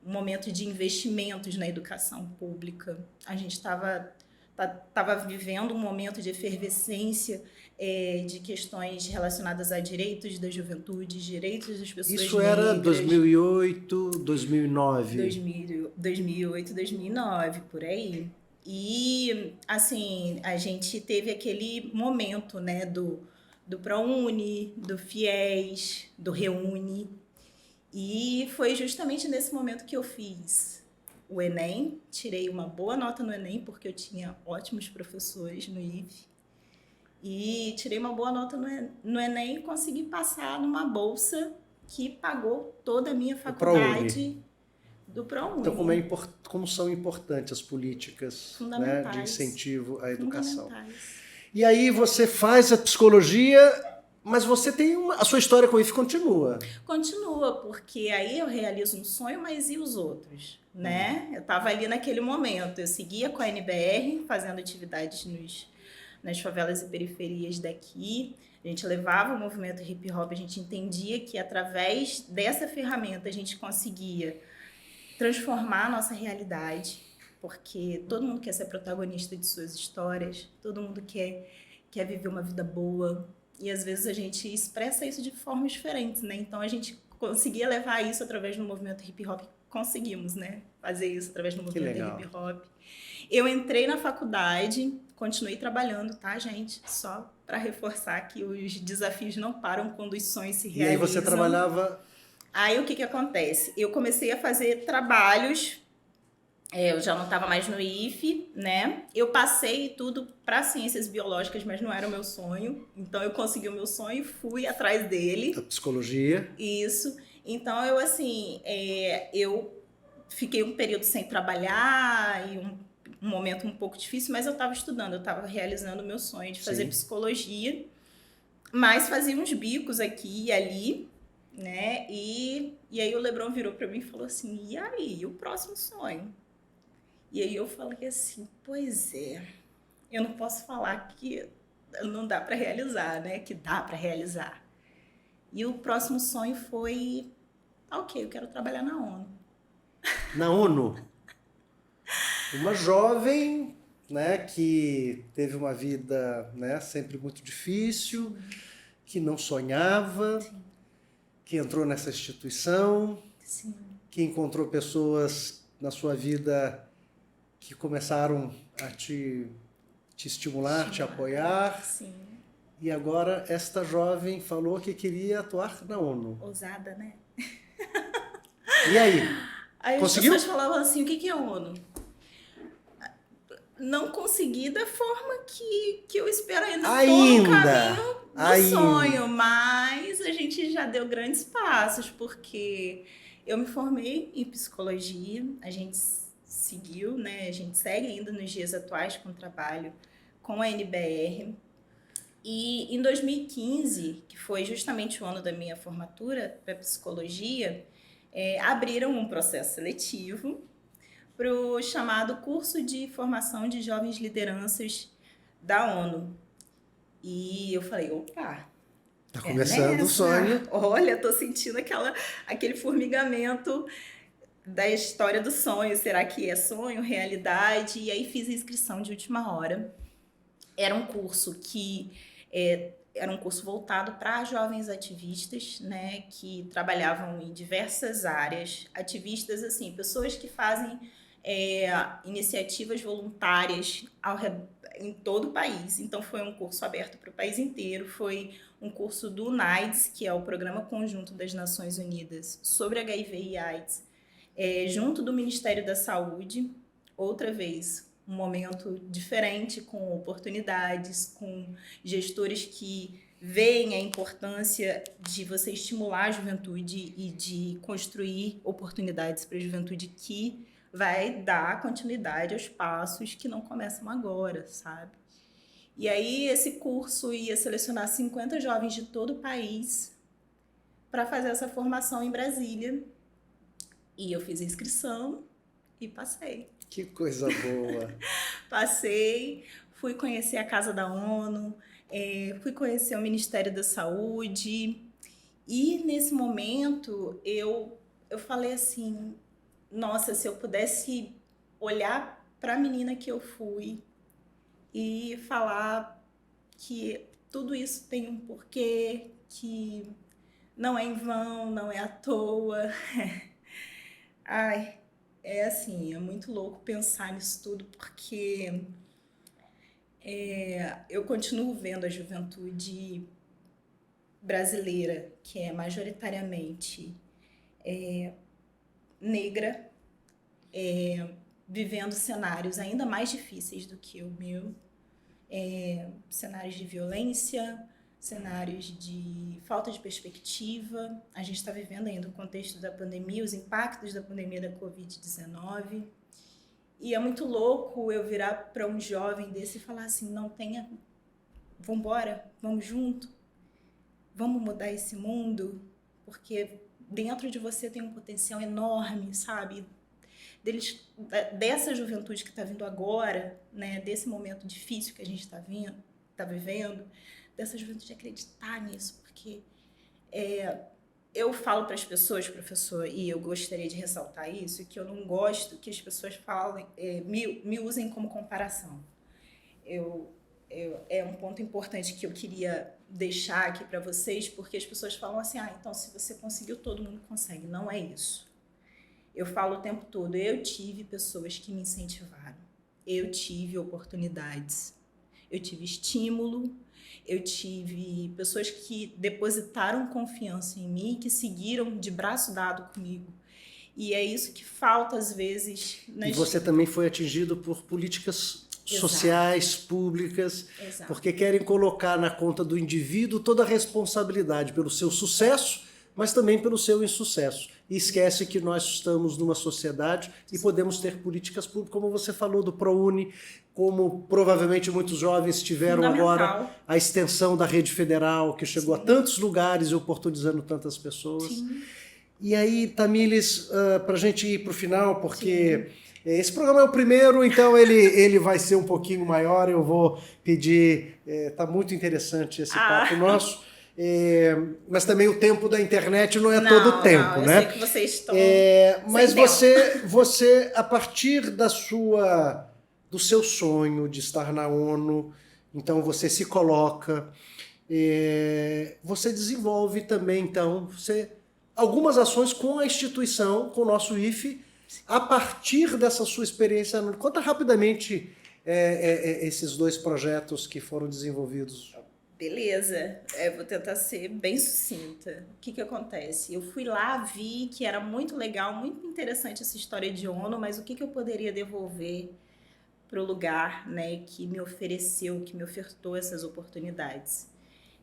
momento de investimentos na educação pública. A gente estava vivendo um momento de efervescência de questões relacionadas a direitos da juventude, direitos das pessoas negras. Isso era 2008, 2009? 2008, 2009, por aí. E, assim, a gente teve aquele momento, né, do ProUni, do FIES, do Reúne. E foi justamente nesse momento que eu fiz o Enem, tirei uma boa nota no Enem, porque eu tinha ótimos professores no IF. E tirei uma boa nota no Enem e consegui passar numa bolsa que pagou toda a minha faculdade do ProUni. Então, como são importantes as políticas, né, de incentivo à educação. E aí você faz a psicologia, mas você tem a sua história com o IF continua. Continua, porque aí eu realizo um sonho, mas e os outros? Né? Eu estava ali naquele momento, eu seguia com a NBR, fazendo atividades nas favelas e periferias daqui. A gente levava o movimento hip hop, a gente entendia que através dessa ferramenta a gente conseguia transformar a nossa realidade, porque todo mundo quer ser protagonista de suas histórias, todo mundo quer viver uma vida boa, e às vezes a gente expressa isso de formas diferentes, né? Então a gente conseguia levar isso através do movimento hip hop, conseguimos, né? Fazer isso através do movimento hip hop. Eu entrei na faculdade, continuei trabalhando, tá, gente? Só para reforçar que os desafios não param quando os sonhos se realizam. E aí você trabalhava... Aí o que acontece? Eu comecei a fazer trabalhos, eu já não estava mais no IFE, né? Eu passei tudo para ciências biológicas, mas não era o meu sonho. Então eu consegui o meu sonho e fui atrás dele. A psicologia. Isso. Então eu, assim, eu fiquei um período sem trabalhar e um momento um pouco difícil, mas eu estava estudando, eu estava realizando o meu sonho de fazer psicologia, mas fazia uns bicos aqui e ali, né? E aí o Lebron virou para mim e falou assim, e aí, o próximo sonho? E aí eu falei assim, pois é, eu não posso falar que não dá para realizar, né? Que dá para realizar. E o próximo sonho foi, ok, eu quero trabalhar na ONU. Na ONU? Uma jovem, né, que teve uma vida, né, sempre muito difícil, que não sonhava, que entrou nessa instituição, que encontrou pessoas na sua vida que começaram a te estimular, te apoiar. E agora esta jovem falou que queria atuar na ONU. Ousada, né? E aí? Aí conseguiu? As pessoas falavam assim, o que é ONU? Não consegui da forma que eu espero ainda. Tô no caminho do sonho, mas a gente já deu grandes passos, porque eu me formei em psicologia, a gente seguiu, né? A gente segue ainda nos dias atuais com o trabalho com a NBR. E em 2015, que foi justamente o ano da minha formatura para psicologia, abriram um processo seletivo para o chamado Curso de Formação de Jovens Lideranças da ONU. E eu falei, opa, tá começando o sonho. Olha, tô sentindo aquele formigamento da história do sonho. Será que é sonho, realidade? E aí fiz a inscrição de última hora. Era um curso que era um curso voltado para jovens ativistas, né, que trabalhavam em diversas áreas, ativistas assim, pessoas que fazem iniciativas voluntárias em todo o país. Então foi um curso aberto para o país inteiro, foi um curso do UNAIDS, que é o Programa Conjunto das Nações Unidas sobre HIV e AIDS, junto do Ministério da Saúde, outra vez um momento diferente, com oportunidades, com gestores que veem a importância de você estimular a juventude e de construir oportunidades para a juventude que vai dar continuidade aos passos que não começam agora, sabe? E aí esse curso ia selecionar 50 jovens de todo o país para fazer essa formação em Brasília. E eu fiz a inscrição e passei. Que coisa boa! Passei, fui conhecer a Casa da ONU, fui conhecer o Ministério da Saúde. E nesse momento eu falei assim, nossa, se eu pudesse olhar para a menina que eu fui e falar que tudo isso tem um porquê, que não é em vão, não é à toa. Ai, assim, é muito louco pensar nisso tudo, porque eu continuo vendo a juventude brasileira, que é majoritariamente negra, vivendo cenários ainda mais difíceis do que o meu, cenários de violência, cenários de falta de perspectiva. A gente está vivendo ainda o contexto da pandemia, os impactos da pandemia da Covid-19. E é muito louco eu virar para um jovem desse e falar assim, vamos embora, vamos junto, vamos mudar esse mundo, porque dentro de você tem um potencial enorme, sabe? Dessa juventude que está vindo agora, né? Desse momento difícil que a gente está tá vivendo, dessa juventude acreditar nisso, porque eu falo para as pessoas, professor, e eu gostaria de ressaltar isso, que eu não gosto que as pessoas falem, me usem como comparação. É um ponto importante que eu queria deixar aqui para vocês, porque as pessoas falam assim, então se você conseguiu, todo mundo consegue. Não é isso. Eu falo o tempo todo, eu tive pessoas que me incentivaram, eu tive oportunidades, eu tive estímulo, eu tive pessoas que depositaram confiança em mim, que seguiram de braço dado comigo. E é isso que falta às vezes. E você também foi atingido por políticas sociais, públicas, porque querem colocar na conta do indivíduo toda a responsabilidade pelo seu sucesso, mas também pelo seu insucesso. E esquece que nós estamos numa sociedade e podemos ter políticas públicas, como você falou do ProUni, como provavelmente muitos jovens tiveram agora a extensão da rede federal, que chegou a tantos lugares e oportunizando tantas pessoas. Sim. E aí, Tamílis, para a gente ir para o final, porque esse programa é o primeiro, então ele vai ser um pouquinho maior, eu vou pedir, está muito interessante esse papo nosso. Mas também o tempo da internet não é todo o tempo, né? Eu sei que vocês estão mas você, a partir do seu sonho de estar na ONU, então você se coloca, você desenvolve também, então, algumas ações com a instituição, com o nosso IFE, a partir dessa sua experiência. Conta rapidamente esses 2 projetos que foram desenvolvidos. Beleza, vou tentar ser bem sucinta. O que acontece? Eu fui lá, vi que era muito legal, muito interessante essa história de ONU, mas o que eu poderia devolver para o lugar, né, que me ofereceu, que me ofertou essas oportunidades.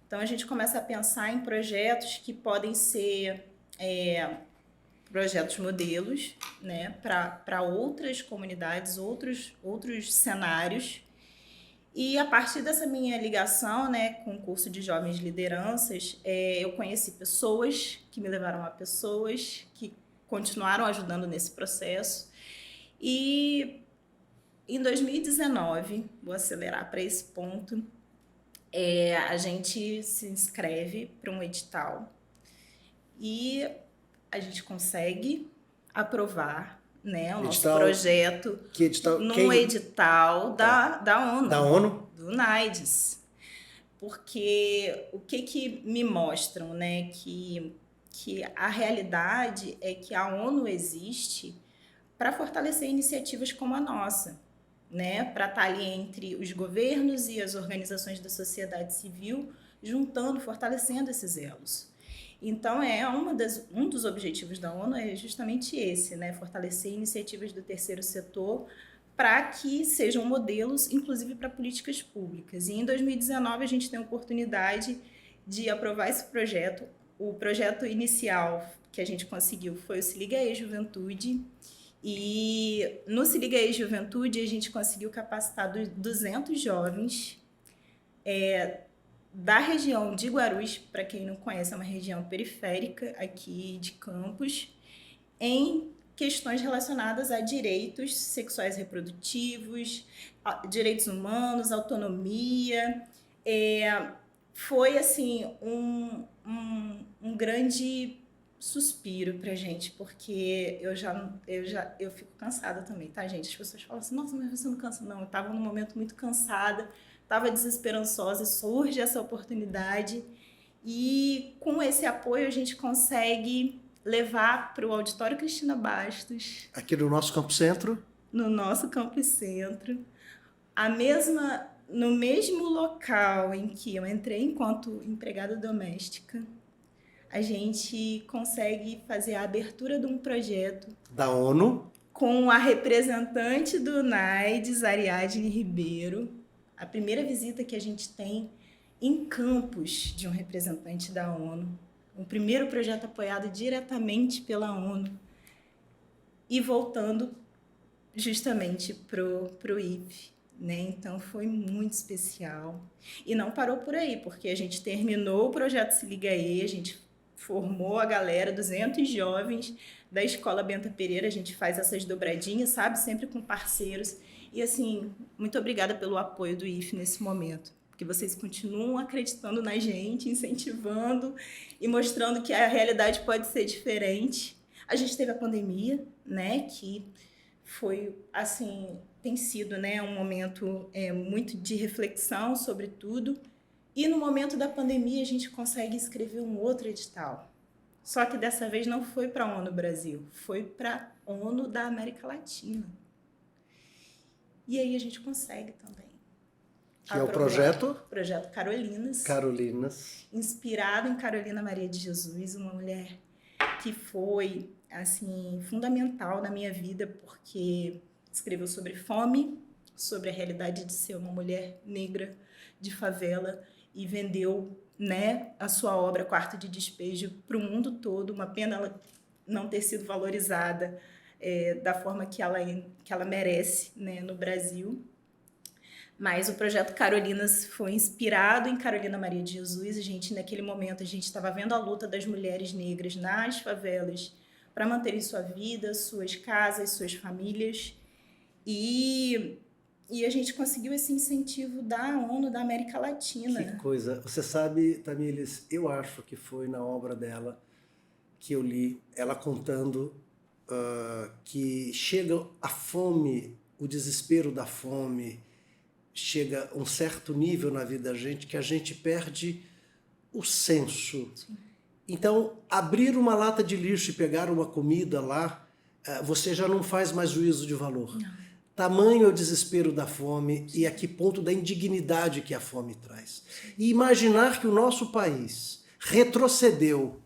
Então a gente começa a pensar em projetos que podem ser projetos modelos, né, para outras comunidades, outros cenários. E a partir dessa minha ligação, né, com o curso de Jovens Lideranças, eu conheci pessoas que me levaram a pessoas que continuaram ajudando nesse processo. E em 2019, vou acelerar para esse ponto, a gente se inscreve para um edital e a gente consegue aprovar, né, o nosso projeto num edital da ONU. Da ONU? Do UNAIDS. Porque o que me mostram, né, que a realidade é que a ONU existe para fortalecer iniciativas como a nossa, né, para estar ali entre os governos e as organizações da sociedade civil, juntando, fortalecendo esses elos. Então, um dos objetivos da ONU é justamente esse, né? Fortalecer iniciativas do terceiro setor para que sejam modelos, inclusive para políticas públicas. E em 2019 a gente tem a oportunidade de aprovar esse projeto. O projeto inicial que a gente conseguiu foi o Se Liga Aí Juventude. E no Se Liga Aí Juventude a gente conseguiu capacitar 200 jovens da região de Guarulhos, para quem não conhece, é uma região periférica aqui de Campos, em questões relacionadas a direitos sexuais reprodutivos, direitos humanos, autonomia. Foi, assim, um grande suspiro pra gente, porque eu fico cansada também, tá, gente? As pessoas falam assim, nossa, mas você não cansa? Não, eu estava num momento muito cansada, estava desesperançosa e surge essa oportunidade. E com esse apoio a gente consegue levar para o Auditório Cristina Bastos. Aqui no nosso Campo Centro. No nosso Campo Centro. No mesmo local em que eu entrei enquanto empregada doméstica, a gente consegue fazer a abertura de um projeto. Da ONU. Com a representante do UNAIDS, Ariadne Ribeiro. A primeira visita que a gente tem em Campos de um representante da ONU. Um primeiro projeto apoiado diretamente pela ONU. E voltando justamente pro IFE, né? Então foi muito especial. E não parou por aí, porque a gente terminou o projeto Se Liga Aí, a gente formou a galera, 200 jovens da Escola Benta Pereira, a gente faz essas dobradinhas, sabe? Sempre com parceiros. E, assim, muito obrigada pelo apoio do IFE nesse momento. porque vocês continuam acreditando na gente, incentivando e mostrando que a realidade pode ser diferente. A gente teve a pandemia, né, que foi, assim, tem sido, né, um momento muito de reflexão sobre tudo. E no momento da pandemia a gente consegue escrever um outro edital. Só que dessa vez não foi para a ONU Brasil, foi para a ONU da América Latina. E aí a gente consegue também. Que é o projeto? Projeto Carolinas. Carolinas. Inspirado em Carolina Maria de Jesus, uma mulher que foi, assim, fundamental na minha vida, porque escreveu sobre fome, sobre a realidade de ser uma mulher negra de favela e vendeu, né, a sua obra Quarto de Despejo para o mundo todo. Uma pena ela não ter sido valorizada da forma que ela merece, né, no Brasil. Mas o projeto Carolinas foi inspirado em Carolina Maria de Jesus. Naquele momento, a gente estava vendo a luta das mulheres negras nas favelas para manterem sua vida, suas casas, suas famílias. E a gente conseguiu esse incentivo da ONU da América Latina. Que coisa. Você sabe, Tamílis, eu acho que foi na obra dela que eu li, ela contando que chega a fome, o desespero da fome, chega a um certo nível na vida da gente que a gente perde o senso. Sim. Então, abrir uma lata de lixo e pegar uma comida lá, você já não faz mais juízo de valor. Não. Tamanho é o desespero da fome. Sim. E a que ponto da indignidade que a fome traz. Sim. E imaginar que o nosso país retrocedeu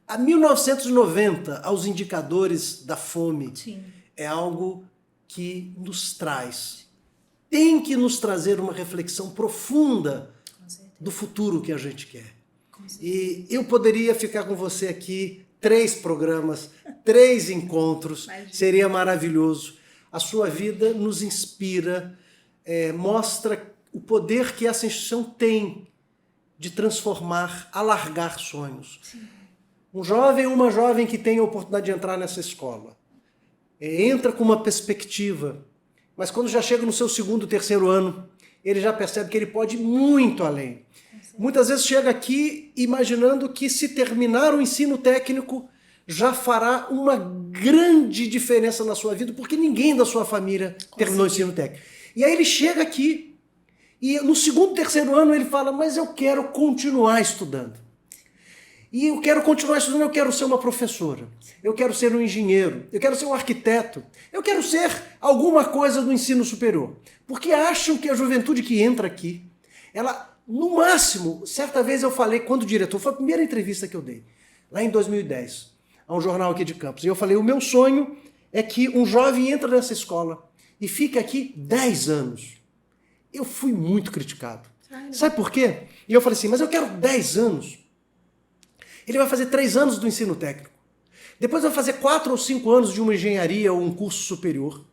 a 1990 aos indicadores da fome. Sim. É algo que nos traz. Tem que nos trazer uma reflexão profunda do futuro que a gente quer. E eu poderia ficar com você aqui 3 programas, 3 encontros, seria maravilhoso. A sua vida nos inspira, mostra o poder que essa instituição tem de transformar, alargar sonhos. Sim. Um jovem ou uma jovem que tem a oportunidade de entrar nessa escola, entra com uma perspectiva, mas quando já chega no seu 2º, 3º ano, ele já percebe que ele pode ir muito além. Muitas vezes chega aqui imaginando que se terminar o ensino técnico já fará uma grande diferença na sua vida, porque ninguém da sua família terminou o ensino técnico. E aí ele chega aqui e no 2º, 3º ano ele fala, mas eu quero continuar estudando. E eu quero continuar estudando, eu quero ser uma professora, eu quero ser um engenheiro, eu quero ser um arquiteto, eu quero ser alguma coisa do ensino superior. Porque acham que a juventude que entra aqui, ela, no máximo, certa vez eu falei, quando o diretor, foi a primeira entrevista que eu dei, lá em 2010, a um jornal aqui de Campos, e eu falei, o meu sonho é que um jovem entra nessa escola e fique aqui 10 anos. Eu fui muito criticado. Sabe por quê? E eu falei assim, mas eu quero 10 anos. Ele vai fazer 3 anos do ensino técnico. Depois vai fazer 4 ou 5 anos de uma engenharia ou um curso superior.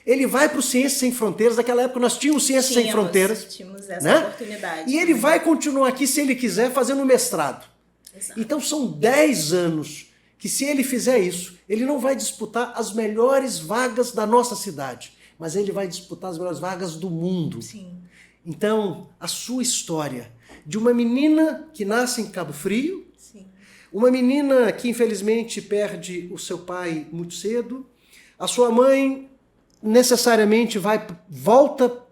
Ele vai para o Ciências Sem Fronteiras. Naquela época nós tínhamos Ciências Sem Fronteiras. Tínhamos essa oportunidade. E ele vai continuar aqui, se ele quiser, fazendo mestrado. Exato. Então são 10 anos que, se ele fizer isso, ele não vai disputar as melhores vagas da nossa cidade, mas ele vai disputar as melhores vagas do mundo. Sim. Então, a sua história de uma menina que nasce em Cabo Frio, uma menina que infelizmente perde o seu pai muito cedo, a sua mãe necessariamente volta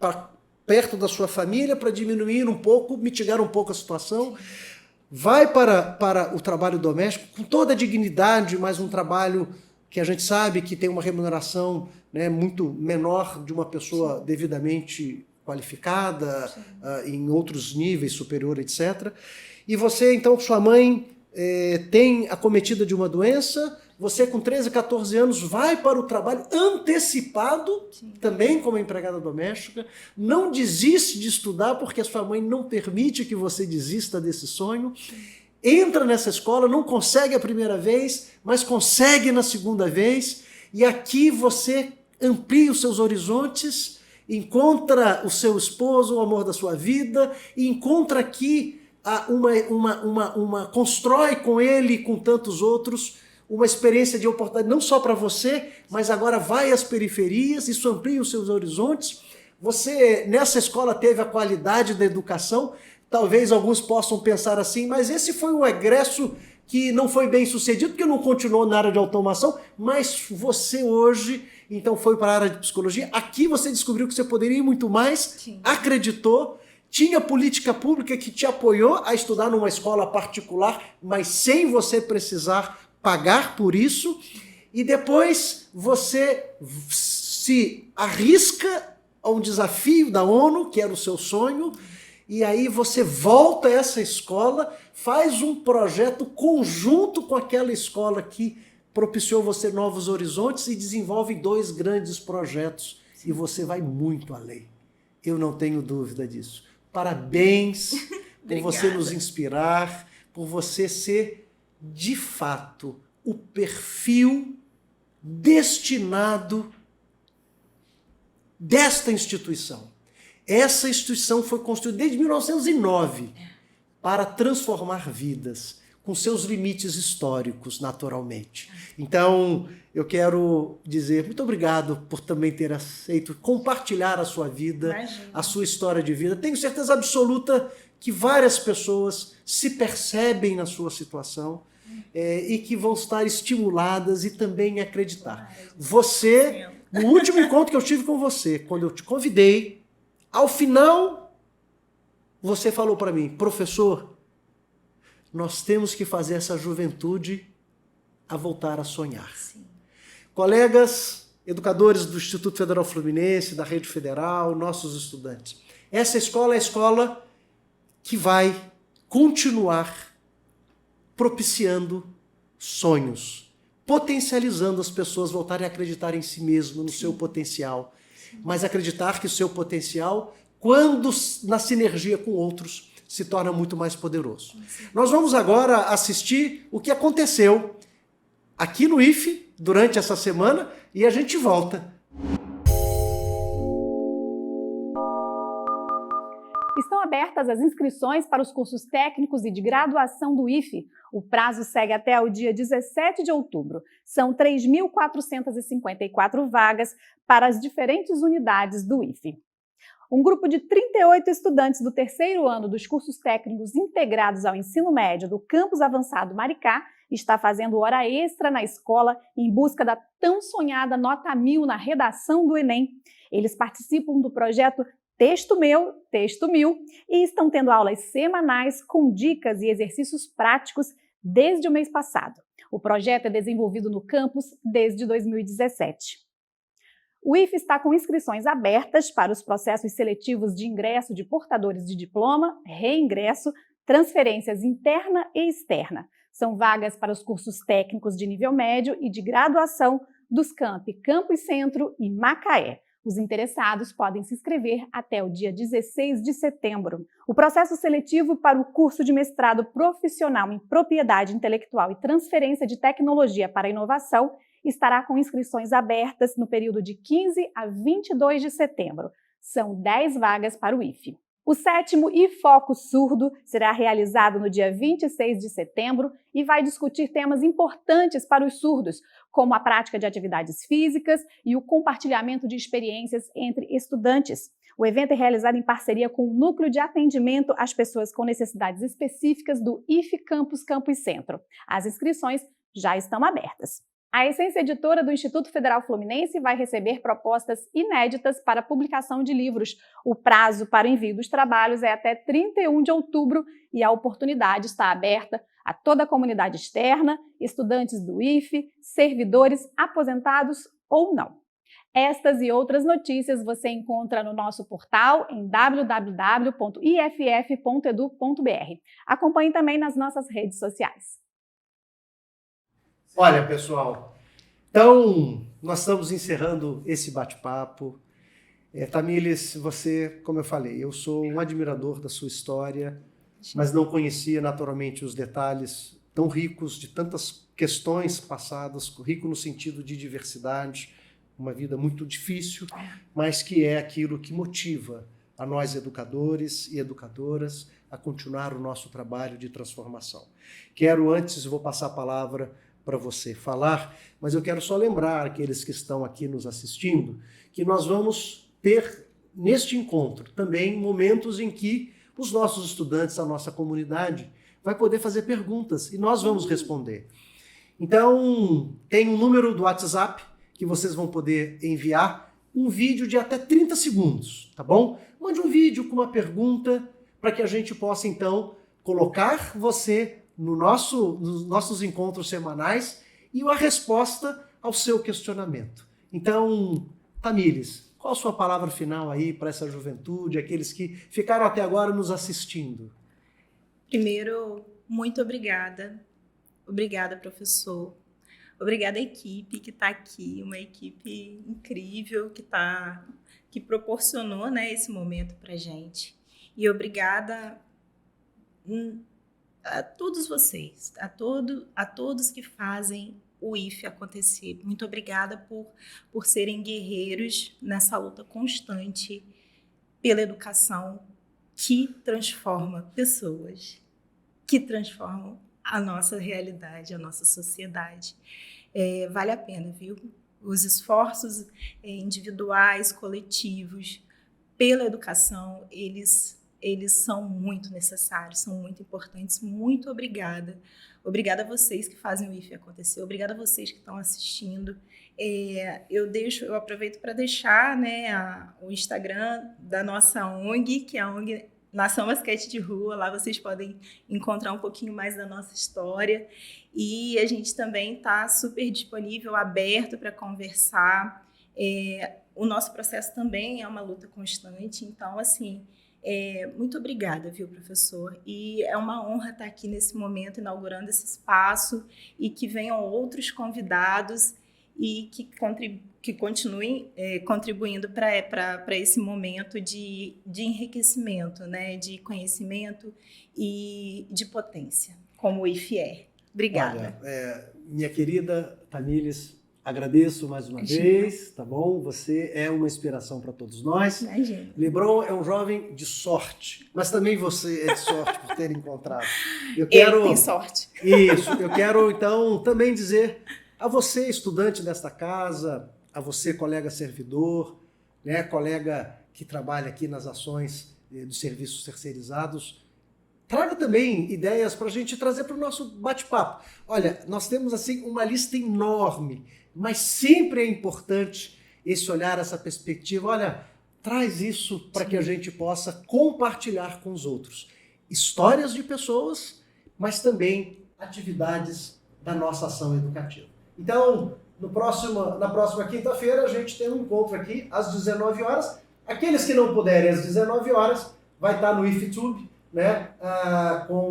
para perto da sua família para diminuir um pouco, mitigar um pouco a situação, vai para o trabalho doméstico com toda a dignidade, mas um trabalho que a gente sabe que tem uma remuneração, né, muito menor de uma pessoa devidamente qualificada, em outros níveis, superior, etc. E você, então, sua mãe tem acometida de uma doença, você com 13, 14 anos vai para o trabalho antecipado, sim, também como empregada doméstica, não desiste de estudar porque a sua mãe não permite que você desista desse sonho, sim, entra nessa escola, não consegue a primeira vez, mas consegue na segunda vez, e aqui você amplia os seus horizontes, encontra o seu esposo, o amor da sua vida, e encontra aqui constrói com ele e com tantos outros uma experiência de oportunidade, não só para você, mas agora vai às periferias, isso amplia os seus horizontes, Você, nessa escola, teve a qualidade da educação? Talvez alguns possam pensar assim, mas esse foi um egresso que não foi bem sucedido, porque não continuou na área de automação, mas você hoje, então, foi para a área de psicologia. Aqui você descobriu que você poderia ir muito mais, sim, acreditou, tinha política pública que te apoiou a estudar numa escola particular, mas sem você precisar pagar por isso, e depois você se arrisca a um desafio da ONU, que era o seu sonho, e aí você volta a essa escola, faz um projeto conjunto com aquela escola que propiciou você novos horizontes e desenvolve 2 grandes projetos. E você vai muito além. Eu não tenho dúvida disso. Parabéns por você nos inspirar, por você ser, de fato, o perfil destinado desta instituição. Essa instituição foi construída desde 1909 para transformar vidas, com seus limites históricos, naturalmente. Então, eu quero dizer muito obrigado por também ter aceito compartilhar a sua vida, imagina, a sua história de vida. Tenho certeza absoluta que várias pessoas se percebem na sua situação e que vão estar estimuladas e também acreditar. Você, no último encontro que eu tive com você, quando eu te convidei, ao final, você falou para mim, professor, nós temos que fazer essa juventude a voltar a sonhar. Sim. Colegas, educadores do Instituto Federal Fluminense, da Rede Federal, nossos estudantes, essa escola é a escola que vai continuar propiciando sonhos, potencializando as pessoas voltarem a acreditar em si mesmo, no seu potencial, mas acreditar que o seu potencial, quando na sinergia com outros, se torna muito mais poderoso. Nós vamos agora assistir o que aconteceu aqui no IFE durante essa semana e a gente volta. Estão abertas as inscrições para os cursos técnicos e de graduação do IFE. O prazo segue até o dia 17 de outubro. São 3.454 vagas para as diferentes unidades do IFE. Um grupo de 38 estudantes do 3º ano dos cursos técnicos integrados ao ensino médio do Campus Avançado Maricá está fazendo hora extra na escola em busca da tão sonhada nota 1000 na redação do Enem. Eles participam do projeto Texto Meu, Texto 1000 e estão tendo aulas semanais com dicas e exercícios práticos desde o mês passado. O projeto é desenvolvido no campus desde 2017. O IFE está com inscrições abertas para os processos seletivos de ingresso de portadores de diploma, reingresso, transferências interna e externa. São vagas para os cursos técnicos de nível médio e de graduação dos campi Campos Centro e Macaé. Os interessados podem se inscrever até o dia 16 de setembro. O processo seletivo para o curso de mestrado profissional em propriedade intelectual e transferência de tecnologia para a inovação estará com inscrições abertas no período de 15 a 22 de setembro. São 10 vagas para o IFE. O 7º IFOCO Surdo será realizado no dia 26 de setembro e vai discutir temas importantes para os surdos, como a prática de atividades físicas e o compartilhamento de experiências entre estudantes. O evento é realizado em parceria com o Núcleo de Atendimento às Pessoas com Necessidades Específicas do IFE Campus Centro. As inscrições já estão abertas. A Essência Editora do Instituto Federal Fluminense vai receber propostas inéditas para publicação de livros. O prazo para o envio dos trabalhos é até 31 de outubro e a oportunidade está aberta a toda a comunidade externa, estudantes do IFE, servidores, aposentados ou não. Estas e outras notícias você encontra no nosso portal em www.iff.edu.br. Acompanhe também nas nossas redes sociais. Olha, pessoal, então nós estamos encerrando esse bate-papo. Tamílis, você, como eu falei, eu sou um admirador da sua história, mas não conhecia naturalmente os detalhes tão ricos de tantas questões passadas, rico no sentido de diversidade, uma vida muito difícil, mas que é aquilo que motiva a nós educadores e educadoras a continuar o nosso trabalho de transformação. Vou passar a palavra para você falar, mas eu quero só lembrar aqueles que estão aqui nos assistindo que nós vamos ter neste encontro, também momentos em que os nossos estudantes, a nossa comunidade, vai poder fazer perguntas e nós vamos responder. Então, tem um número do WhatsApp que vocês vão poder enviar um vídeo de até 30 segundos, tá bom? Mande um vídeo com uma pergunta para que a gente possa, então, colocar você nos nossos encontros semanais e a resposta ao seu questionamento. Então, Tamires, qual a sua palavra final aí para essa juventude, aqueles que ficaram até agora nos assistindo? Primeiro, muito obrigada. Obrigada, professor. Obrigada à equipe que está aqui, uma equipe incrível que proporcionou, né, esse momento para a gente. E obrigada a todos vocês, a todos que fazem o IFE acontecer. Muito obrigada por serem guerreiros nessa luta constante pela educação que transforma pessoas, que transformam a nossa realidade, a nossa sociedade. Vale a pena, viu? Os esforços individuais, coletivos, pela educação, eles são muito necessários, são muito importantes. Muito obrigada. Obrigada a vocês que fazem o IFE acontecer. Obrigada a vocês que estão assistindo. Eu aproveito para deixar, né, o Instagram da nossa ONG, que é a ONG Nação Basquete de Rua. Lá vocês podem encontrar um pouquinho mais da nossa história. E a gente também está super disponível, aberto para conversar. O nosso processo também é uma luta constante. Então, assim, muito obrigada, viu, professor? E é uma honra estar aqui nesse momento, inaugurando esse espaço, e que venham outros convidados e que continuem contribuindo para esse momento de enriquecimento, né, de conhecimento e de potência, como o IFE é. Obrigada. Olha, minha querida Tamires, agradeço mais uma vez, tá bom? Você é uma inspiração para todos nós. Imagina. LeBron é um jovem de sorte, mas também você é de sorte por ter encontrado. Ele tem sorte. Isso, eu quero então também dizer a você, estudante desta casa, a você, colega servidor, né, colega que trabalha aqui nas ações dos serviços terceirizados, traga também ideias para a gente trazer para o nosso bate-papo. Olha, nós temos assim uma lista enorme, mas sempre é importante esse olhar, essa perspectiva. Olha, traz isso para que a gente possa compartilhar com os outros. Histórias de pessoas, mas também atividades da nossa ação educativa. Então, na próxima quinta-feira, a gente tem um encontro aqui às 19 horas. Aqueles que não puderem às 19 horas, vai estar no IFTube, né,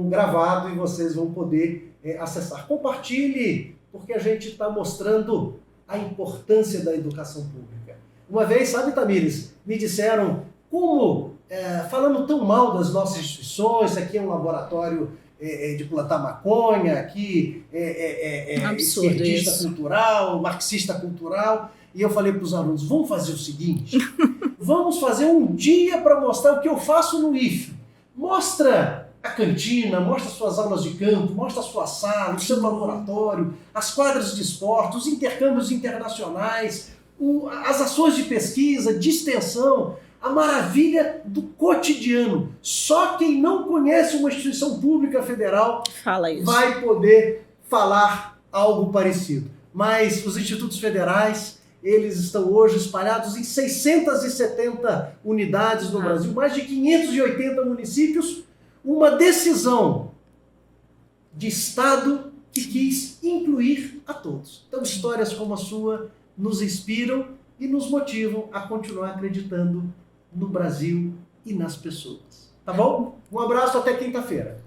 gravado, e vocês vão poder acessar. Compartilhe, porque a gente está mostrando a importância da educação pública. Uma vez, sabe, Tamires, me disseram como, falando tão mal das nossas instituições, aqui é um laboratório de plantar maconha, aqui esquerdista cultural, marxista cultural, e eu falei para os alunos, vamos fazer o seguinte, vamos fazer um dia para mostrar o que eu faço no IFE. Mostra a cantina, mostra suas aulas de campo, mostra a sua sala, o seu laboratório, as quadras de esporte, os intercâmbios internacionais, as ações de pesquisa, de extensão, a maravilha do cotidiano. Só quem não conhece uma instituição pública federal vai poder falar algo parecido. Mas os institutos federais, eles estão hoje espalhados em 670 unidades no Brasil, mais de 580 municípios, uma decisão de Estado que quis incluir a todos. Então, histórias como a sua nos inspiram e nos motivam a continuar acreditando no Brasil e nas pessoas. Tá bom? Um abraço, até quinta-feira.